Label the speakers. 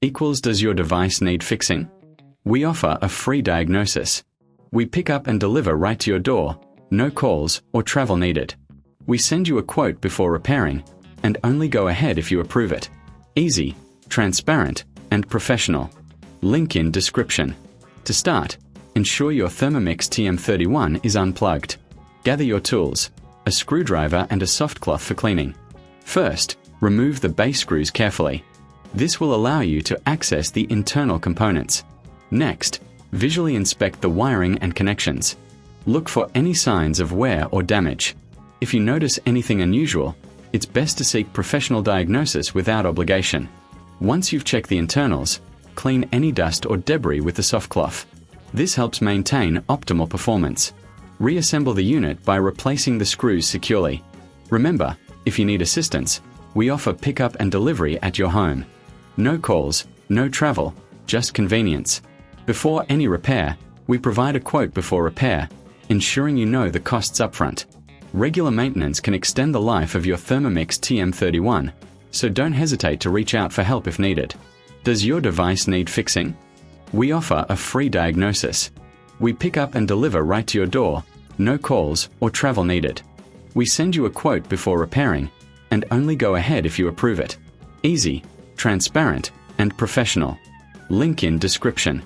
Speaker 1: equals does your device need fixing? We offer a free diagnosis. We pick up and deliver right to your door, no calls or travel needed. We send you a quote before repairing, and only go ahead if you approve it. Easy, transparent, and professional. Link in description. To start, ensure your Thermomix TM31 is unplugged. Gather your tools, a screwdriver and a soft cloth for cleaning. First, remove the base screws carefully. This will allow you to access the internal components. Next, visually inspect the wiring and connections. Look for any signs of wear or damage. If you notice anything unusual, it's best to seek professional diagnosis without obligation. Once you've checked the internals, clean any dust or debris with the soft cloth. This helps maintain optimal performance. Reassemble the unit by replacing the screws securely. Remember, if you need assistance, we offer pickup and delivery at your home. No calls, no travel, just convenience. Before any repair, we provide a quote before repair, ensuring you know the costs upfront. Regular maintenance can extend the life of your Thermomix TM31, so don't hesitate to reach out for help if needed. Does your device need fixing? We offer a free diagnosis. We pick up and deliver right to your door, no calls or travel needed. We send you a quote before repairing, and only go ahead if you approve it. Easy, transparent, and professional. Link in description.